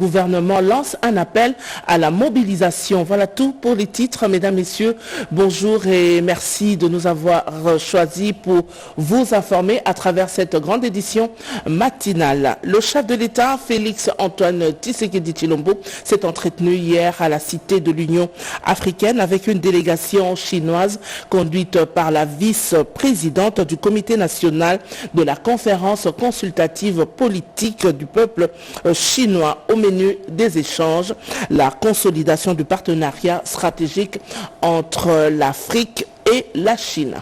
gouvernement lance un appel à la mobilisation. Voilà tout pour les titres, mesdames, messieurs. Bonjour et merci de nous avoir choisis pour vous informer à travers cette grande édition matinale. Le chef de l'État, Félix Antoine Tshisekedi Tshilombo, s'est entretenu hier à la Cité de l'Union africaine avec une délégation chinoise conduite par la vice-présidente du Comité national de la conférence consultative politique du peuple chinois. Au menu des échanges, la consolidation du partenariat stratégique entre l'Afrique et la Chine.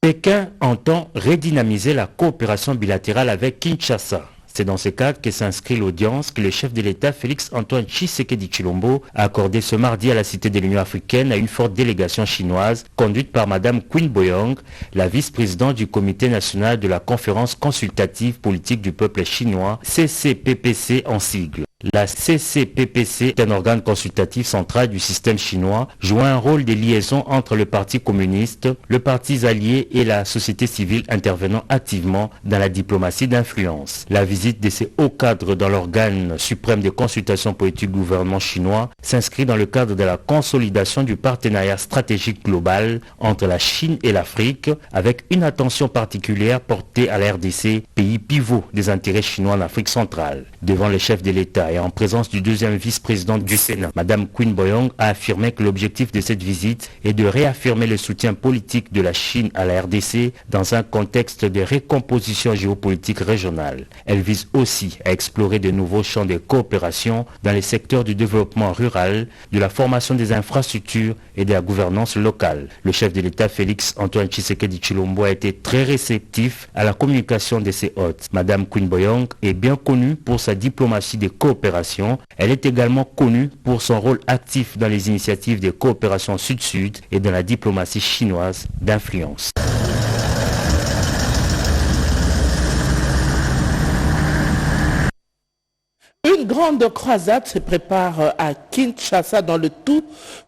Pékin entend redynamiser la coopération bilatérale avec Kinshasa. C'est dans ce cadre que s'inscrit l'audience que le chef de l'État, Félix Antoine Tshisekedi Tshilombo, a accordé ce mardi à la Cité de l'Union africaine à une forte délégation chinoise conduite par Mme Qin Boyong, la vice-présidente du Comité national de la conférence consultative politique du peuple chinois, CCPPC en sigle. La CCPPC est un organe consultatif central du système chinois, jouant un rôle de liaison entre le Parti communiste, le Parti allié et la société civile intervenant activement dans la diplomatie d'influence. La visite de ces hauts cadres dans l'organe suprême de consultation politique du gouvernement chinois s'inscrit dans le cadre de la consolidation du partenariat stratégique global entre la Chine et l'Afrique, avec une attention particulière portée à la RDC, pays pivot des intérêts chinois en Afrique centrale. Devant le chef de l'État et en présence du deuxième vice-président du Sénat, Mme Qin Boyong a affirmé que l'objectif de cette visite est de réaffirmer le soutien politique de la Chine à la RDC dans un contexte de récomposition géopolitique régionale. Elle vise aussi à explorer de nouveaux champs de coopération dans les secteurs du développement rural, de la formation des infrastructures et de la gouvernance locale. Le chef de l'État, Félix Antoine Tshisekedi Tshilombo, a été très réceptif à la communication de ses hôtes. Mme Qin Boyong est bien connue pour sa diplomatie de coopération. Elle est également connue pour son rôle actif dans les initiatives de coopération sud-sud et dans la diplomatie chinoise d'influence. Une grande croisade se prépare à Kinshasa dans le tout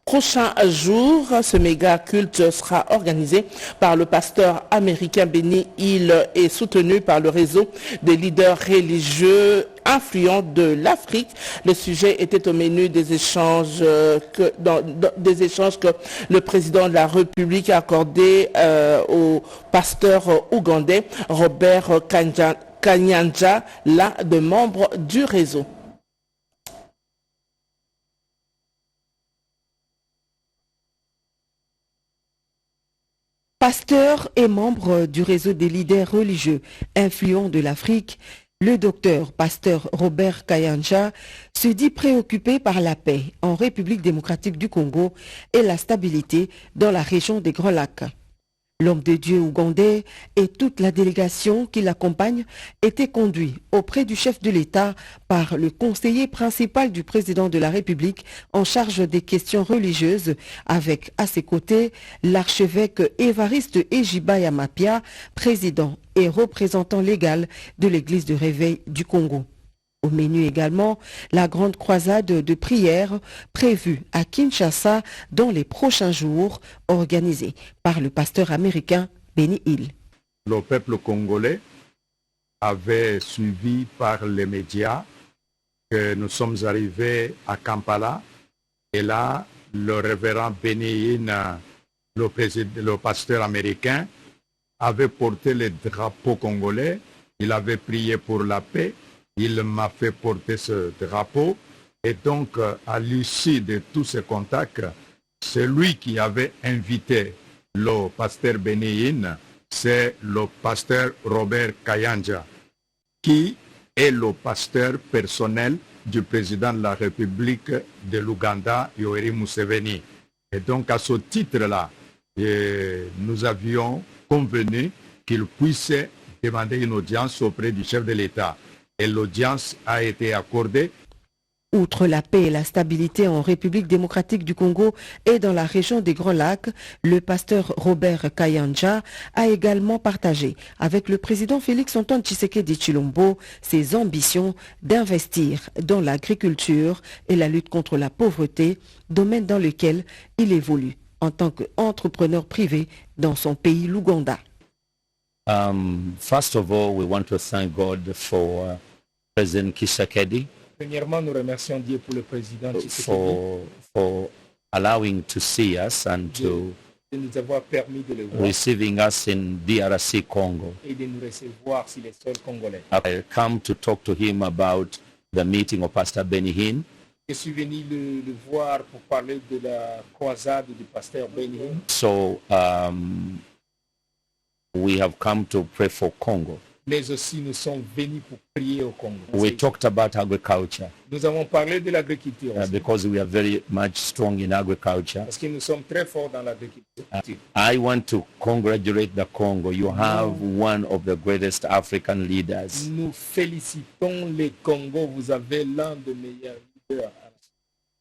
prochain jour. Ce méga culte sera organisé par le pasteur américain Benny Hill et soutenu par le réseau des leaders religieux influents de l'Afrique. Le sujet était au menu des échanges que le président de la République a accordé au pasteur ougandais Robert Kanyanja, l'un des membres du réseau. Pasteur et membre du réseau des leaders religieux influents de l'Afrique, le docteur pasteur Robert Kayanja se dit préoccupé par la paix en République démocratique du Congo et la stabilité dans la région des Grands Lacs. L'homme de Dieu ougandais et toute la délégation qui l'accompagne étaient conduits auprès du chef de l'État par le conseiller principal du président de la République en charge des questions religieuses, avec à ses côtés l'archevêque Évariste Ejiba Mapia, président et représentant légal de l'Église de Réveil du Congo. Au menu également, la grande croisade de prière prévue à Kinshasa dans les prochains jours, organisée par le pasteur américain Benny Hill. Le peuple congolais avait suivi par les médias que nous sommes arrivés à Kampala et là, le révérend Benny Hill, le pasteur américain, avait porté le drapeau congolais, il avait prié pour la paix. Il m'a fait porter ce drapeau et donc à l'issue de tous ces contacts, c'est lui qui avait invité le pasteur Benny Hill, c'est le pasteur Robert Kayanja, qui est le pasteur personnel du président de la République de l'Ouganda, Yoweri Museveni. Et donc à ce titre-là, nous avions convenu qu'il puisse demander une audience auprès du chef de l'État. Et l'audience a été accordée. Outre la paix et la stabilité en République démocratique du Congo et dans la région des Grands Lacs, le pasteur Robert Kayanja a également partagé avec le président Félix Antoine Tshisekedi Tshilombo ses ambitions d'investir dans l'agriculture et la lutte contre la pauvreté, domaine dans lequel il évolue en tant qu'entrepreneur privé dans son pays, l'Ouganda. First of all, we want to thank God for President Tshisekedi Premièrement, nous remercions Dieu pour le président Tshisekedi for allowing to see us and to de nous avoir permis de le voir receiving us in DRC Congo. et de nous recevoir sur les sols congolais. I come to talk to him about the meeting of Pastor Benny Hinn. Je suis venu le voir pour parler de la croisade du pasteur Benny Hinn. So we have come to pray for Congo. Mais aussi nous sommes venus pour prier au Congo. We talked about agriculture Nous avons parlé de l'agriculture aussi, because we are very much strong in agriculture. parce que nous sommes très forts dans l'agriculture. I want to congratulate the Congo. You have one of the greatest African leaders. Nous félicitons le Congo. Vous avez l'un des meilleurs leaders.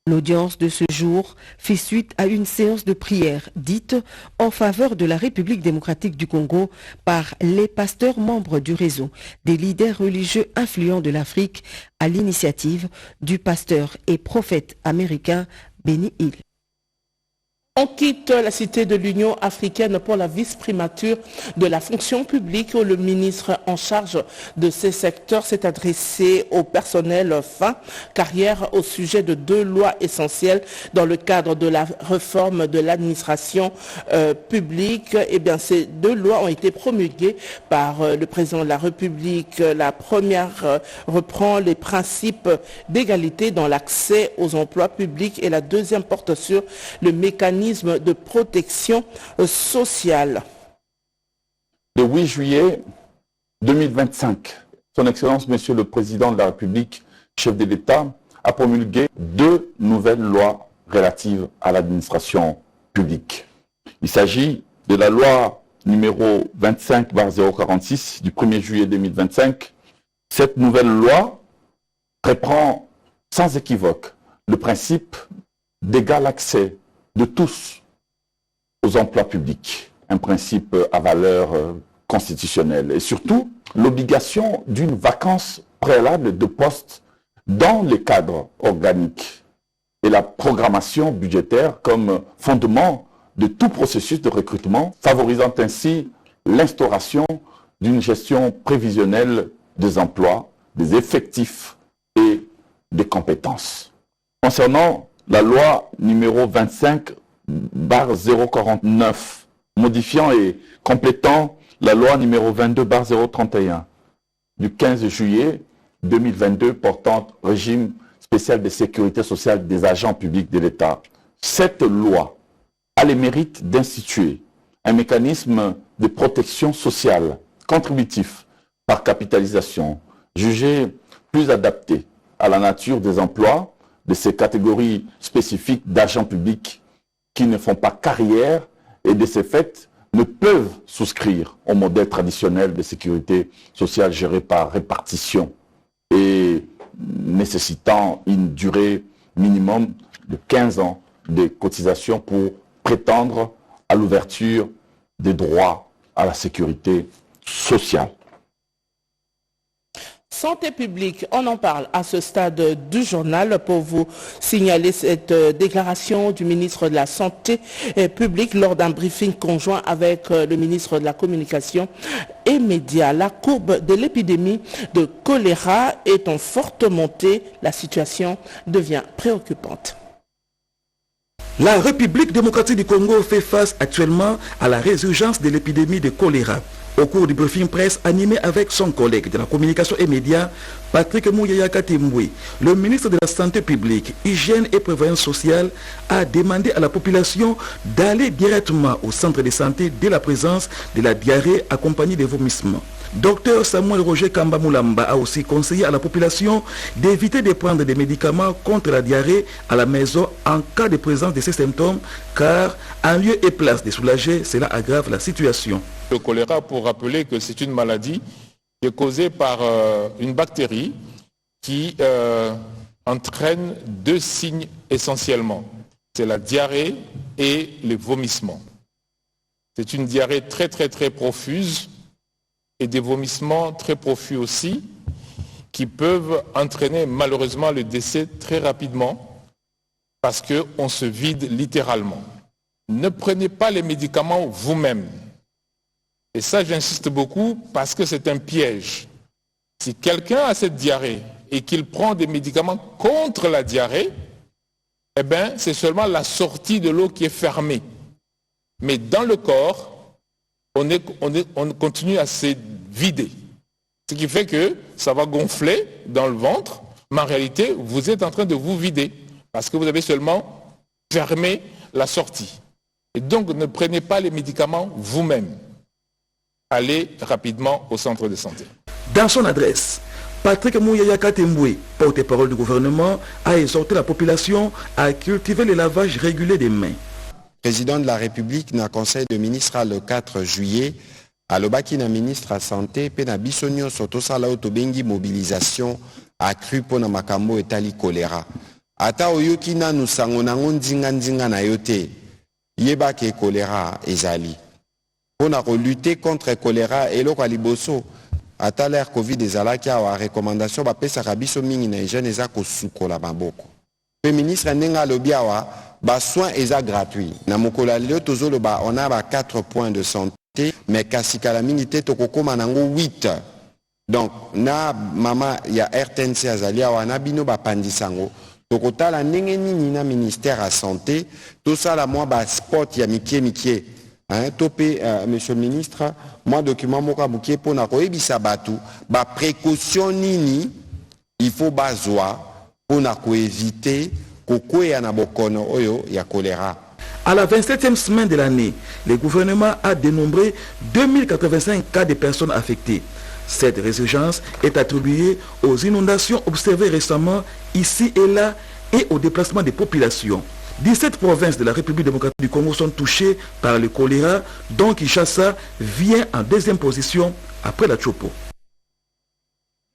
L'audience de ce jour fait suite à une séance de prière dite en faveur de la République démocratique du Congo par les pasteurs membres du réseau des leaders religieux influents de l'Afrique à l'initiative du pasteur et prophète américain Benny Hinn. On quitte la cité de l'Union africaine pour la vice-primature de la fonction publique où le ministre en charge de ces secteurs s'est adressé au personnel fin carrière au sujet de 2 lois essentielles dans le cadre de la réforme de l'administration publique. Eh bien, ces 2 lois ont été promulguées par le président de la République. La première reprend les principes d'égalité dans l'accès aux emplois publics et la deuxième porte sur le mécanisme de protection sociale. Le 8 juillet 2025, Son Excellence, Monsieur le Président de la République, chef de l'État, a promulgué 2 nouvelles lois relatives à l'administration publique. Il s'agit de la loi numéro 25/046 du 1er juillet 2025. Cette nouvelle loi reprend sans équivoque le principe d'égal accès de tous aux emplois publics, un principe à valeur constitutionnelle, et surtout l'obligation d'une vacance préalable de poste dans les cadres organiques et la programmation budgétaire comme fondement de tout processus de recrutement, favorisant ainsi l'instauration d'une gestion prévisionnelle des emplois, des effectifs et des compétences. Concernant la loi numéro 25/049, modifiant et complétant la loi numéro 22/031 du 15 juillet 2022 portant régime spécial de sécurité sociale des agents publics de l'État. Cette loi a le mérite d'instituer un mécanisme de protection sociale contributif par capitalisation, jugé plus adapté à la nature des emplois de ces catégories spécifiques d'agents publics qui ne font pas carrière et de ces faits ne peuvent souscrire au modèle traditionnel de sécurité sociale géré par répartition et nécessitant une durée minimum de 15 ans de cotisation pour prétendre à l'ouverture des droits à la sécurité sociale. Santé publique, on en parle à ce stade du journal pour vous signaler cette déclaration du ministre de la Santé publique lors d'un briefing conjoint avec le ministre de la Communication et Médias. La courbe de l'épidémie de choléra est en forte montée. La situation devient préoccupante. La République démocratique du Congo fait face actuellement à la résurgence de l'épidémie de choléra. Au cours du briefing presse animé avec son collègue de la communication et médias, Patrick Mouyaya Katimboui, le ministre de la Santé publique, Hygiène et Prévoyance sociale a demandé à la population d'aller directement au centre de santé dès la présence de la diarrhée accompagnée de vomissements. Dr Samuel Roger Kamba Moulamba a aussi conseillé à la population d'éviter de prendre des médicaments contre la diarrhée à la maison en cas de présence de ces symptômes, car en lieu et place de soulager, cela aggrave la situation. Le choléra, pour rappeler que c'est une maladie qui est causée par une bactérie qui entraîne 2 signes essentiellement. C'est la diarrhée et les vomissements. C'est une diarrhée très profuse et des vomissements très profus aussi qui peuvent entraîner malheureusement le décès très rapidement parce qu'on se vide littéralement. Ne prenez pas les médicaments vous-même. Et ça, j'insiste beaucoup parce que c'est un piège. Si quelqu'un a cette diarrhée et qu'il prend des médicaments contre la diarrhée, eh bien, c'est seulement la sortie de l'eau qui est fermée. Mais dans le corps, on continue à se vider. Ce qui fait que ça va gonfler dans le ventre, mais en réalité, vous êtes en train de vous vider parce que vous avez seulement fermé la sortie. Et donc, ne prenez pas les médicaments vous-même. Allez rapidement au centre de santé. Dans son adresse, Patrick Mouyaya Katemboué, porte-parole du gouvernement, a exhorté la population à cultiver le lavage régulier des mains. Le président de la République na conseil de ministre le 4 juillet, alobaki na ministre à santé, pe na bisonyo soto sala otobengi mobilisation accrue pour na makambo etali choléra. Ata oyoki na nusango nango ndinga na yote, yeba ke choléra ezali. Pour na lutter contre choléra et loko liboso, ata l'air Covid ezalaki awa recommandation ba pesa biso mingi na hygiène eza ko sukola maboko. Le ministre nenga alobi awa ba soin eza gratuit. Na mokola lelo tozolo ba on a 4 points de santé mais kasikala mingi te tokokoma nango 8. Donc na mama ya RTNC azali awa na bino ba pandisango tokotala ndenge nini na ministère à santé tout ça la moi ba spot ya mikie topé monsieur le ministre moi document moka bukie pona ko ebisa batu ba précaution nini il faut bazwa pona ko éviter kokwea na bokono oyo ya choléra. À la 27e semaine de l'année, le gouvernement a dénombré 2085 cas de personnes affectées. Cette résurgence est attribuée aux inondations observées récemment ici et là et au déplacement des populations. 17 provinces de la République démocratique du Congo sont touchées par le choléra, dont Kinshasa vient en deuxième position après la Tchopo.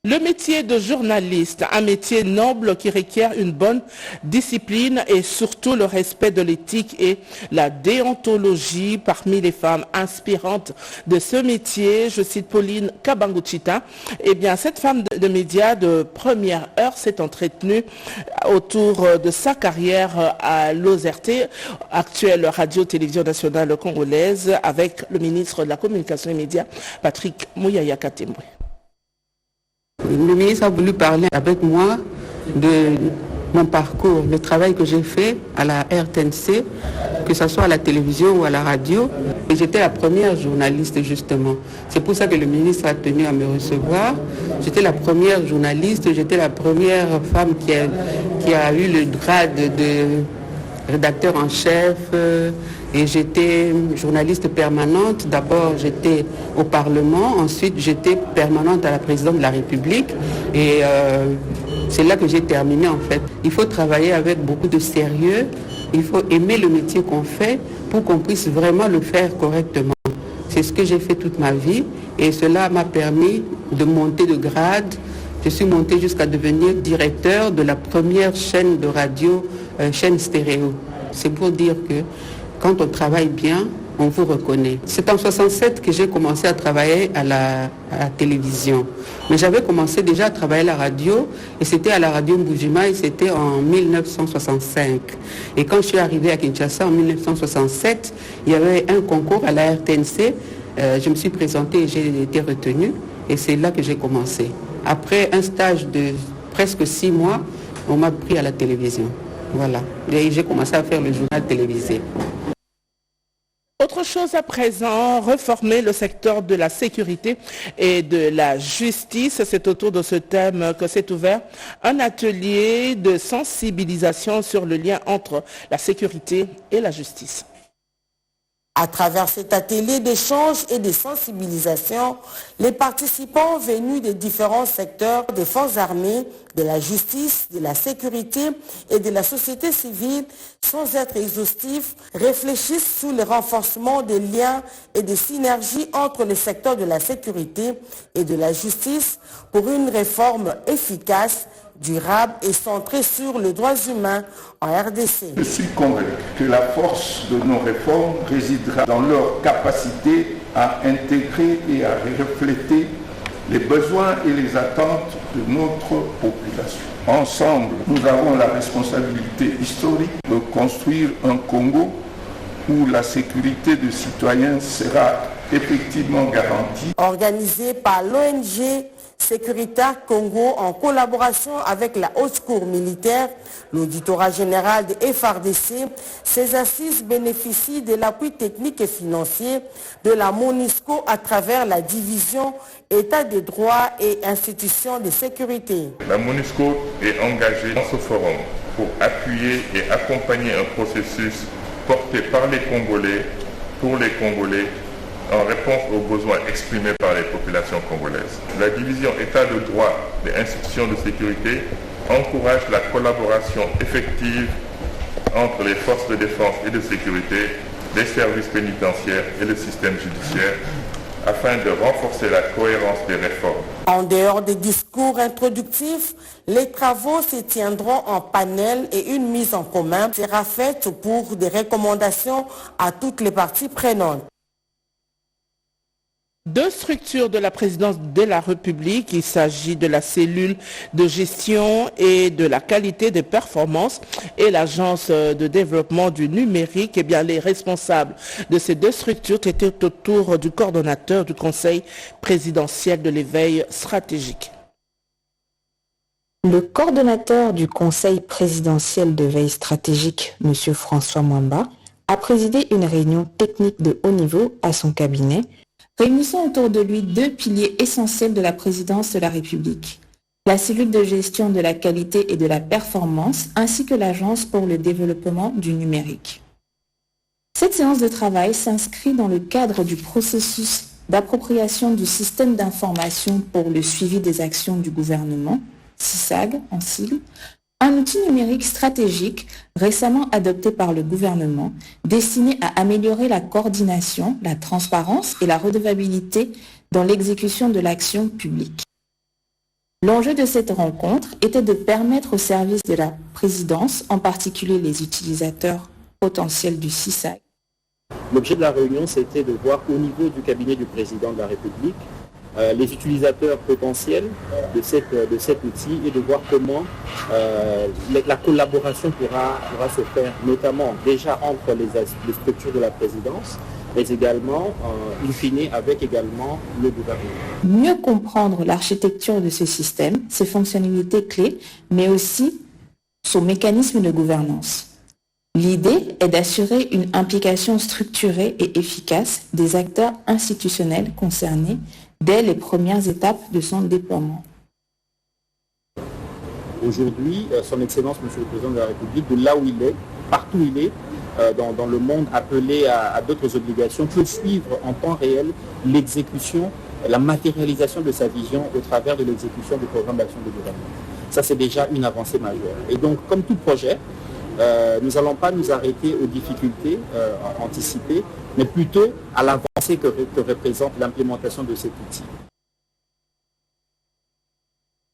Le métier de journaliste, un métier noble qui requiert une bonne discipline et surtout le respect de l'éthique et la déontologie parmi les femmes inspirantes de ce métier. Je cite Pauline Kabanguchita. Eh bien, cette femme de médias de première heure s'est entretenue autour de sa carrière à l'OZRT, actuelle radio-télévision nationale congolaise, avec le ministre de la Communication et Médias, Patrick Mouyaya Katemboué. Le ministre a voulu parler avec moi de mon parcours, le travail que j'ai fait à la RTNC, que ce soit à la télévision ou à la radio. Et j'étais la première journaliste justement. C'est pour ça que le ministre a tenu à me recevoir. J'étais la première journaliste, j'étais la première femme qui a eu le grade de rédacteur en chef. Et j'étais journaliste permanente. D'abord, j'étais au Parlement. Ensuite, j'étais permanente à la présidente de la République. Et c'est là que j'ai terminé, en fait. Il faut travailler avec beaucoup de sérieux. Il faut aimer le métier qu'on fait pour qu'on puisse vraiment le faire correctement. C'est ce que j'ai fait toute ma vie. Et cela m'a permis de monter de grade. Je suis montée jusqu'à devenir directeur de la première chaîne de radio, chaîne stéréo. C'est pour dire que quand on travaille bien, on vous reconnaît. C'est en 1967 que j'ai commencé à travailler à la télévision. Mais j'avais commencé déjà à travailler à la radio, et c'était à la radio Mbujima, et c'était en 1965. Et quand je suis arrivée à Kinshasa en 1967, il y avait un concours à la RTNC. Je me suis présentée et j'ai été retenue, et c'est là que j'ai commencé. Après un stage de presque 6 mois, on m'a pris à la télévision. Voilà. Et j'ai commencé à faire le journal télévisé. Autre chose à présent, reformer le secteur de la sécurité et de la justice. C'est autour de ce thème que s'est ouvert un atelier de sensibilisation sur le lien entre la sécurité et la justice. À travers cet atelier d'échange et de sensibilisation, les participants venus des différents secteurs des forces armées, de la justice, de la sécurité et de la société civile, sans être exhaustifs, réfléchissent sur le renforcement des liens et des synergies entre les secteurs de la sécurité et de la justice pour une réforme efficace, durable et centrée sur les droits humains en RDC. Je suis convaincu que la force de nos réformes résidera dans leur capacité à intégrer et à refléter les besoins et les attentes de notre population. Ensemble, nous avons la responsabilité historique de construire un Congo où la sécurité des citoyens sera effectivement garantie. Organisé par l'ONG Securitas Congo en collaboration avec la Haute Cour militaire, l'auditorat général de FARDC, ces assises bénéficient de l'appui technique et financier de la MONUSCO à travers la division État des droits et institutions de sécurité. La MONUSCO est engagée dans ce forum pour appuyer et accompagner un processus porté par les Congolais, pour les Congolais, en réponse aux besoins exprimés par les populations congolaises. La division État de droit des institutions de sécurité encourage la collaboration effective entre les forces de défense et de sécurité, les services pénitentiaires et le système judiciaire afin de renforcer la cohérence des réformes. En dehors des discours introductifs, les travaux se tiendront en panel et une mise en commun sera faite pour des recommandations à toutes les parties prenantes. Deux structures de la présidence de la République, il s'agit de la cellule de gestion et de la qualité des performances et l'agence de développement du numérique. Eh bien, les responsables de ces deux structures étaient autour du coordonnateur du Conseil présidentiel de l'éveil stratégique. Le coordonnateur du Conseil présidentiel de veille stratégique, M. François Mwamba, a présidé une réunion technique de haut niveau à son cabinet, réunissant autour de lui deux piliers essentiels de la présidence de la République, la cellule de gestion de la qualité et de la performance, ainsi que l'agence pour le développement du numérique. Cette séance de travail s'inscrit dans le cadre du processus d'appropriation du système d'information pour le suivi des actions du gouvernement, SISAG en sigle, un outil numérique stratégique récemment adopté par le gouvernement destiné à améliorer la coordination, la transparence et la redevabilité dans l'exécution de l'action publique. L'enjeu de cette rencontre était de permettre aux services de la présidence, en particulier les utilisateurs potentiels du SISAG. L'objet de la réunion, c'était de voir au niveau du cabinet du président de la République les utilisateurs potentiels de cet outil et de voir comment la collaboration pourra se faire, notamment déjà entre les structures de la présidence, mais également, in fine, avec également le gouvernement. Mieux comprendre l'architecture de ce système, ses fonctionnalités clés, mais aussi son mécanisme de gouvernance. L'idée est d'assurer une implication structurée et efficace des acteurs institutionnels concernés dès les premières étapes de son déploiement. Aujourd'hui, son Excellence, Monsieur le Président de la République, de là où il est, partout où il est, dans le monde appelé à d'autres obligations, peut suivre en temps réel l'exécution, la matérialisation de sa vision au travers de l'exécution du programme d'action du gouvernement. Ça, c'est déjà une avancée majeure. Et donc, comme tout projet, nous n'allons pas nous arrêter aux difficultés anticipées, mais plutôt à l'avancée que représente l'implémentation de cet outil.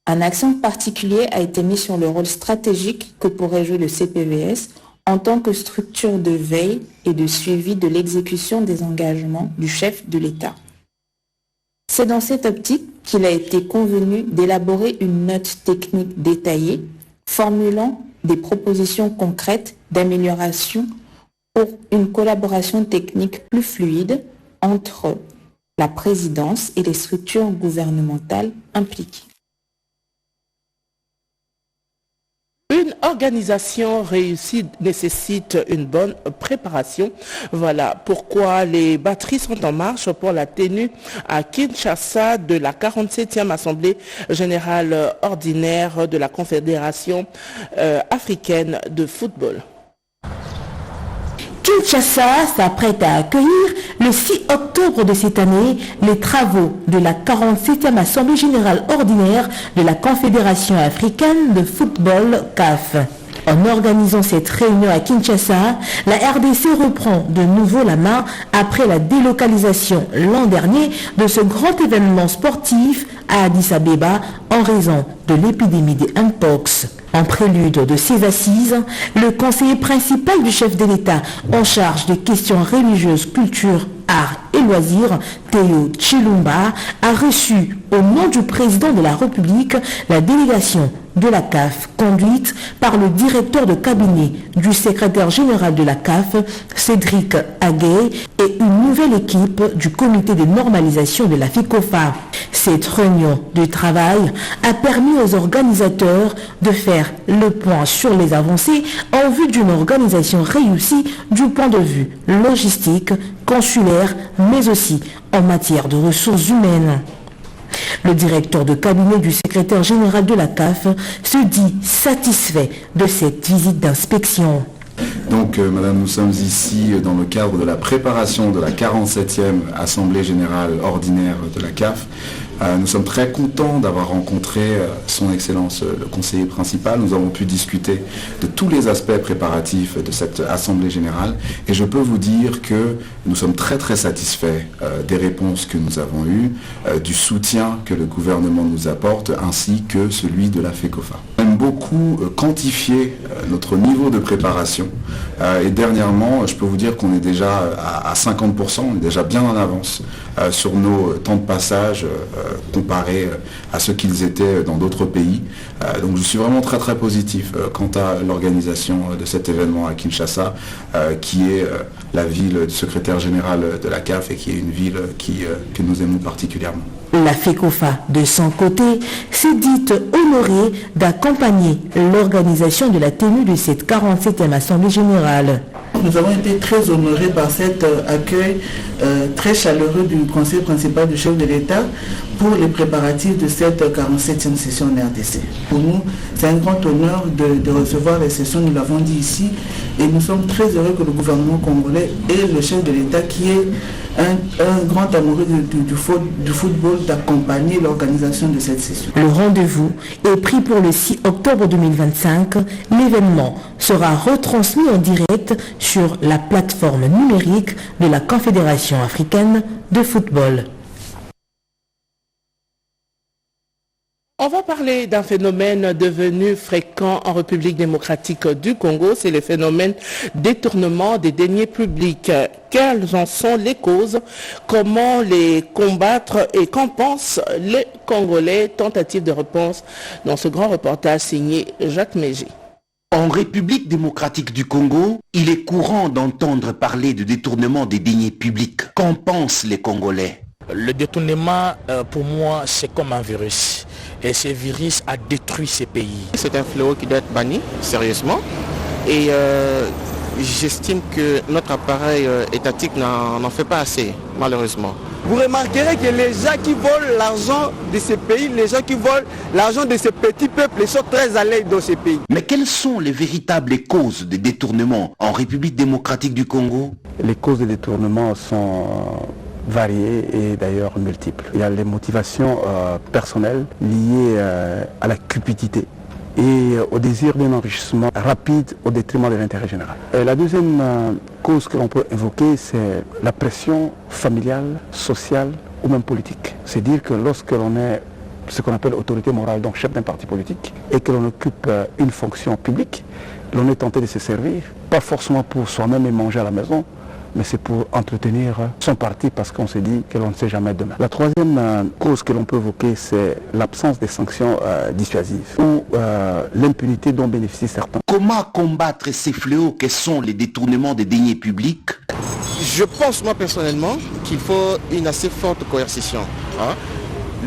Un accent particulier a été mis sur le rôle stratégique que pourrait jouer le CPVS en tant que structure de veille et de suivi de l'exécution des engagements du chef de l'État. C'est dans cette optique qu'il a été convenu d'élaborer une note technique détaillée formulant des propositions concrètes d'amélioration pour une collaboration technique plus fluide entre la présidence et les structures gouvernementales impliquées. Une organisation réussie nécessite une bonne préparation. Voilà pourquoi les batteries sont en marche pour la tenue à Kinshasa de la 47e Assemblée générale ordinaire de la Confédération africaine de football. Kinshasa s'apprête à accueillir le 6 octobre de cette année les travaux de la 47e Assemblée générale ordinaire de la Confédération africaine de football CAF. En organisant cette réunion à Kinshasa, la RDC reprend de nouveau la main après la délocalisation l'an dernier de ce grand événement sportif à Addis Abeba en raison de l'épidémie des Mpox. En prélude de ces assises, le conseiller principal du chef de l'État en charge des questions religieuses, culture Arts et Loisirs, Théo Chilumba, a reçu au nom du président de la République la délégation de la CAF conduite par le directeur de cabinet du secrétaire général de la CAF, Cédric Aguet, et une nouvelle équipe du comité de normalisation de la FECOFA. Cette réunion de travail a permis aux organisateurs de faire le point sur les avancées en vue d'une organisation réussie du point de vue logistique, consulaire, mais aussi en matière de ressources humaines. Le directeur de cabinet du secrétaire général de la CAF se dit satisfait de cette visite d'inspection. Donc, madame, nous sommes ici dans le cadre de la préparation de la 47e Assemblée générale ordinaire de la CAF. Nous sommes très contents d'avoir rencontré son Excellence le conseiller principal. Nous avons pu discuter de tous les aspects préparatifs de cette Assemblée générale et je peux vous dire que nous sommes très très satisfaits des réponses que nous avons eues, du soutien que le gouvernement nous apporte ainsi que celui de la FECOFA. On aime beaucoup quantifier notre niveau de préparation et dernièrement, je peux vous dire qu'on est déjà à 50%, on est déjà bien en avance sur nos temps de passage comparé à ce qu'ils étaient dans d'autres pays. Donc je suis vraiment très très positif quant à l'organisation de cet événement à Kinshasa, qui est la ville du secrétaire général de la CAF et qui est une ville que nous aimons particulièrement. La FECOFA, de son côté, s'est dite honorée d'accompagner l'organisation de la tenue de cette 47e Assemblée générale. Nous avons été très honorés par cet accueil très chaleureux du conseil principal du chef de l'État pour les préparatifs de cette 47e session en RDC. Pour nous, c'est un grand honneur de recevoir les sessions, nous l'avons dit ici, et nous sommes très heureux que le gouvernement congolais et le chef de l'État, qui est un grand amoureux du football, d'accompagner l'organisation de cette session. Le rendez-vous est pris pour le 6 octobre 2025. L'événement sera retransmis en direct sur la plateforme numérique de la Confédération africaine de football. On va parler d'un phénomène devenu fréquent en République démocratique du Congo, c'est le phénomène détournement des deniers publics. Quelles en sont les causes? Comment les combattre et qu'en pensent les Congolais? Tentative de réponse dans ce grand reportage signé Jacques Mégy. En République démocratique du Congo, il est courant d'entendre parler de détournement des deniers publics. Qu'en pensent les Congolais? Le détournement, pour moi, c'est comme un virus. Et ce virus a détruit ces pays. C'est un fléau qui doit être banni, sérieusement. Et j'estime que notre appareil étatique n'en fait pas assez, malheureusement. Vous remarquerez que les gens qui volent l'argent de ces pays, les gens qui volent l'argent de ces petits peuples sont très à l'aise dans ces pays. Mais quelles sont les véritables causes des détournements en République démocratique du Congo? Les causes des détournements sont variées et d'ailleurs multiples. Il y a les motivations personnelles liées à la cupidité et au désir d'un enrichissement rapide au détriment de l'intérêt général. Et la deuxième cause que l'on peut évoquer, c'est la pression familiale, sociale ou même politique. C'est dire que lorsque l'on est ce qu'on appelle autorité morale, donc chef d'un parti politique, et que l'on occupe une fonction publique, l'on est tenté de se servir, pas forcément pour soi-même et manger à la maison, mais c'est pour entretenir son parti parce qu'on se dit que l'on ne sait jamais demain. La troisième cause que l'on peut évoquer, c'est l'absence des sanctions dissuasives ou l'impunité dont bénéficient certains. Comment combattre ces fléaux que sont les détournements des deniers publics? Je pense, moi personnellement, qu'il faut une assez forte coercition.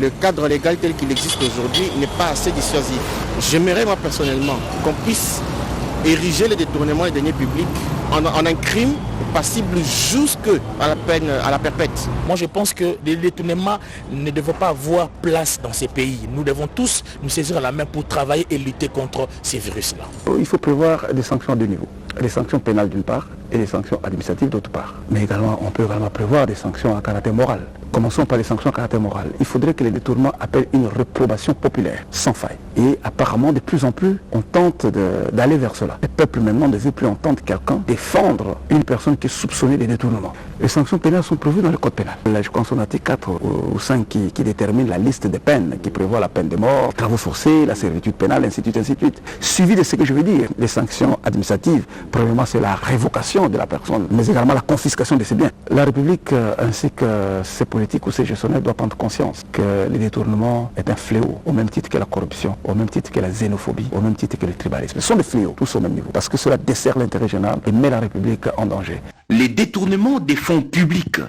Le cadre légal tel qu'il existe aujourd'hui n'est pas assez dissuasif. J'aimerais, moi personnellement, qu'on puisse ériger les détournements des deniers publics en un crime passible jusqu'à la peine, à la perpète. Moi je pense que les détournements ne devraient pas avoir place dans ces pays. Nous devons tous nous saisir à la main pour travailler et lutter contre ces virus-là. Il faut prévoir des sanctions à deux niveaux. Les sanctions pénales d'une part et les sanctions administratives d'autre part. Mais également, on peut également prévoir des sanctions à caractère moral. Commençons par les sanctions à caractère moral. Il faudrait que les détournements appellent une réprobation populaire, sans faille. Et apparemment, de plus en plus, on tente d'aller vers cela. Les peuples maintenant ne veulent plus entendre quelqu'un, des défendre une personne qui est soupçonnée de détournement. Les sanctions pénales sont prévues dans le code pénal. Là, je pense qu'on a article 4 ou 5 qui détermine la liste des peines, qui prévoit la peine de mort, travaux forcés, la servitude pénale, ainsi de suite, ainsi de suite. Suivi de ce que je veux dire, les sanctions administratives, premièrement c'est la révocation de la personne, mais également la confiscation de ses biens. La République ainsi que ses politiques ou ses gestionnaires doivent prendre conscience que le détournement est un fléau, au même titre que la corruption, au même titre que la xénophobie, au même titre que le tribalisme. Ce sont des fléaux, tous au même niveau, parce que cela dessert l'intérêt général et met la République en danger. Les détournements des fonds publics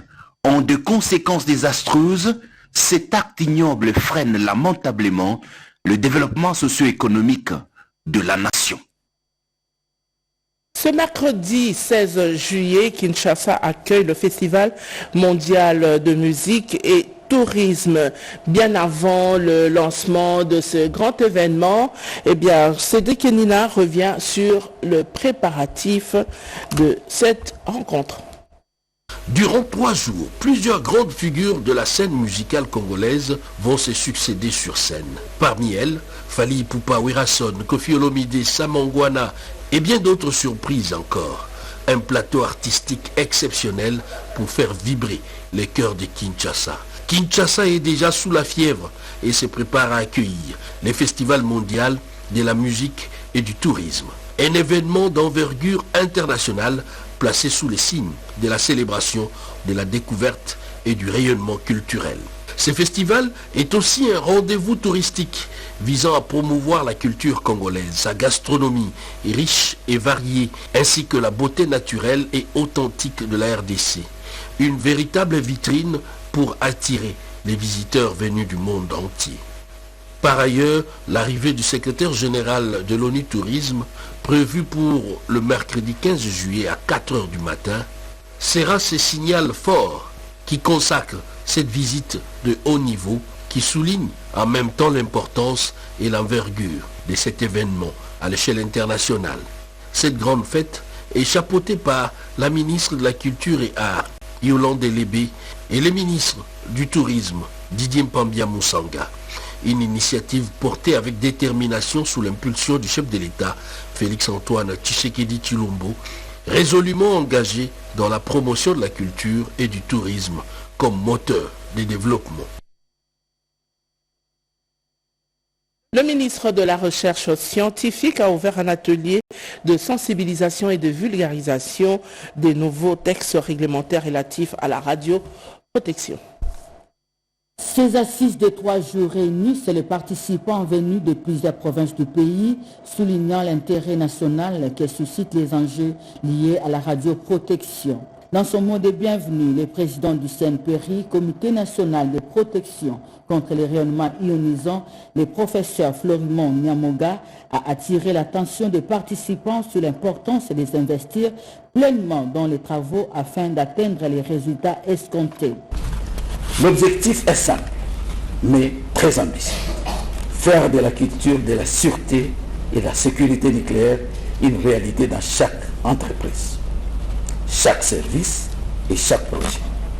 ont de conséquences désastreuses. Cet acte ignoble freine lamentablement le développement socio-économique de la nation. Ce mercredi 16 juillet, Kinshasa accueille le Festival mondial de musique et tourisme. Bien avant le lancement de ce grand événement, eh bien, Cédric Nina revient sur le préparatif de cette rencontre. Durant 3 jours, plusieurs grandes figures de la scène musicale congolaise vont se succéder sur scène. Parmi elles, Fally Ipupa, Werason, Koffi Olomide, Samangwana et bien d'autres surprises encore. Un plateau artistique exceptionnel pour faire vibrer les cœurs de Kinshasa. Kinshasa est déjà sous la fièvre et se prépare à accueillir le Festival mondial de la musique et du tourisme. Un événement d'envergure internationale placé sous les signes de la célébration, de la découverte et du rayonnement culturel. Ce festival est aussi un rendez-vous touristique visant à promouvoir la culture congolaise, sa gastronomie riche et variée, ainsi que la beauté naturelle et authentique de la RDC. Une véritable vitrine pour attirer les visiteurs venus du monde entier. Par ailleurs, l'arrivée du secrétaire général de l'ONU Tourisme, prévue pour le mercredi 15 juillet à 4 h du matin, sera ce signal fort qui consacre cette visite de haut niveau qui souligne en même temps l'importance et l'envergure de cet événement à l'échelle internationale. Cette grande fête est chapeautée par la ministre de la Culture et Arts, Yolande Lébé, et le ministre du Tourisme, Didier Mpambia Moussanga. Une initiative portée avec détermination sous l'impulsion du chef de l'État, Félix-Antoine Tshisekedi Tshilombo, résolument engagé dans la promotion de la culture et du tourisme comme moteur de développement. Le ministre de la Recherche scientifique a ouvert un atelier de sensibilisation et de vulgarisation des nouveaux textes réglementaires relatifs à la radioprotection. Ces assises de 3 jours réunissent les participants venus de plusieurs provinces du pays, soulignant l'intérêt national que suscitent les enjeux liés à la radioprotection. Dans son mot de bienvenue, le président du CNPRI, Comité national de protection contre les rayonnements ionisants, le professeur Florimond Nyamoga, a attiré l'attention des participants sur l'importance de les investir pleinement dans les travaux afin d'atteindre les résultats escomptés. L'objectif est simple, mais très ambitieux. Faire de la culture de la sûreté et de la sécurité nucléaire une réalité dans chaque entreprise, chaque service et chaque projet.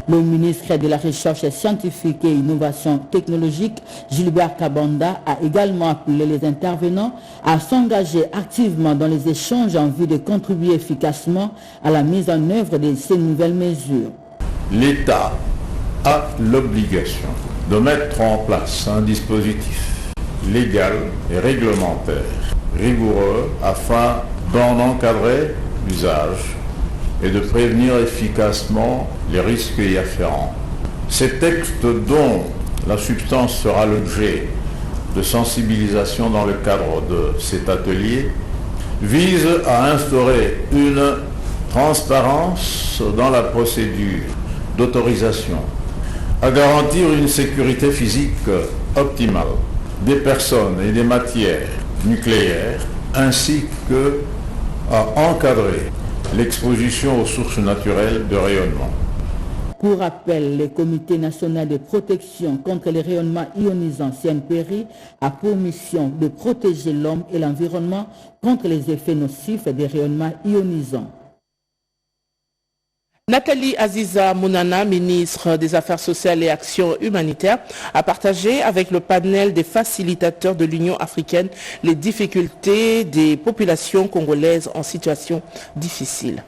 Le ministre de la Recherche scientifique et Innovation technologique, Gilbert Kabanda, a également appelé les intervenants à s'engager activement dans les échanges en vue de contribuer efficacement à la mise en œuvre de ces nouvelles mesures. L'État a l'obligation de mettre en place un dispositif légal et réglementaire rigoureux afin d'en encadrer l'usage et de prévenir efficacement les risques y afférents. Ces textes dont la substance sera l'objet de sensibilisation dans le cadre de cet atelier visent à instaurer une transparence dans la procédure d'autorisation, à garantir une sécurité physique optimale des personnes et des matières nucléaires, ainsi que à encadrer l'exposition aux sources naturelles de rayonnement. Pour rappel, le Comité national de protection contre les rayonnements ionisants CNPRI a pour mission de protéger l'homme et l'environnement contre les effets nocifs des rayonnements ionisants. Nathalie Aziza Mounana, ministre des Affaires sociales et Actions humanitaires, a partagé avec le panel des facilitateurs de l'Union africaine les difficultés des populations congolaises en situation difficile.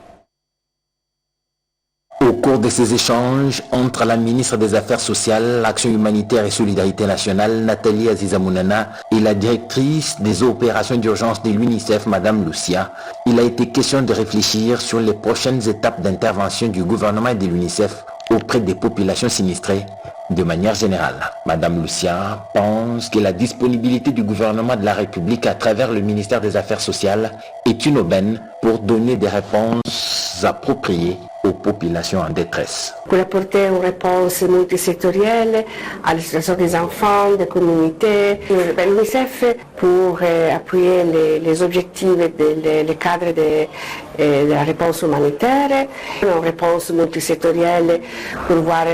Au cours de ces échanges entre la ministre des Affaires sociales, l'Action humanitaire et solidarité nationale, Nathalie Aziza Mounana, et la directrice des opérations d'urgence de l'UNICEF, Madame Lucia, il a été question de réfléchir sur les prochaines étapes d'intervention du gouvernement et de l'UNICEF auprès des populations sinistrées de manière générale. Madame Lucia pense que la disponibilité du gouvernement de la République à travers le ministère des Affaires sociales est une aubaine pour donner des réponses appropriées aux populations en détresse. Pour apporter une réponse multisectorielle à la situation des enfants, des communautés, l'UNICEF pour appuyer les objectifs et les cadres de la réponse humanitaire, une réponse multisectorielle pour voir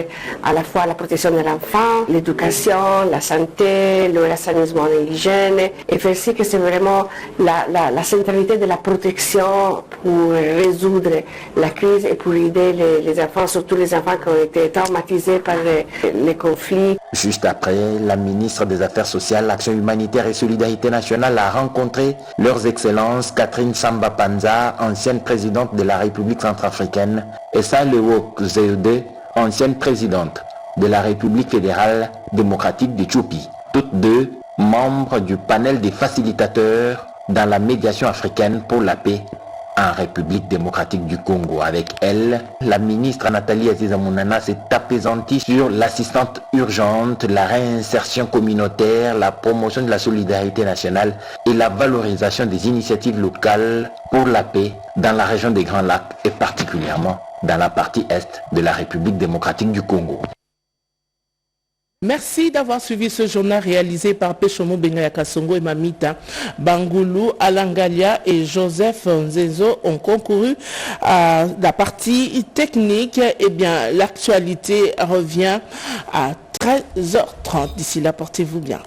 à la fois la protection de l'enfant, l'éducation, la santé, l'assainissement de l'hygiène, et faire si que c'est vraiment la centralité de la protection pour résoudre la crise et pour aider les enfants, surtout les enfants qui ont été traumatisés par les conflits. Juste après, la ministre des Affaires sociales, l'Action humanitaire et solidarité nationale a rencontré leurs excellences Catherine Samba Panza, ancienne présidente de la République centrafricaine, et Salewo Zewde, ancienne présidente de la République fédérale démocratique d'Éthiopie. Toutes deux membres du panel des facilitateurs dans la médiation africaine pour la paix en République démocratique du Congo. Avec elle, la ministre Nathalie Aziza Mounana s'est apaisantie sur l'assistance urgente, la réinsertion communautaire, la promotion de la solidarité nationale et la valorisation des initiatives locales pour la paix dans la région des Grands Lacs et particulièrement dans la partie est de la République démocratique du Congo. Merci d'avoir suivi ce journal réalisé par Péchomo Bengaya Kasongo et Mamita Bangoulou, Alangalia et Joseph Nzezo ont concouru à la partie technique. Eh bien, l'actualité revient à 13h30. D'ici là, portez-vous bien.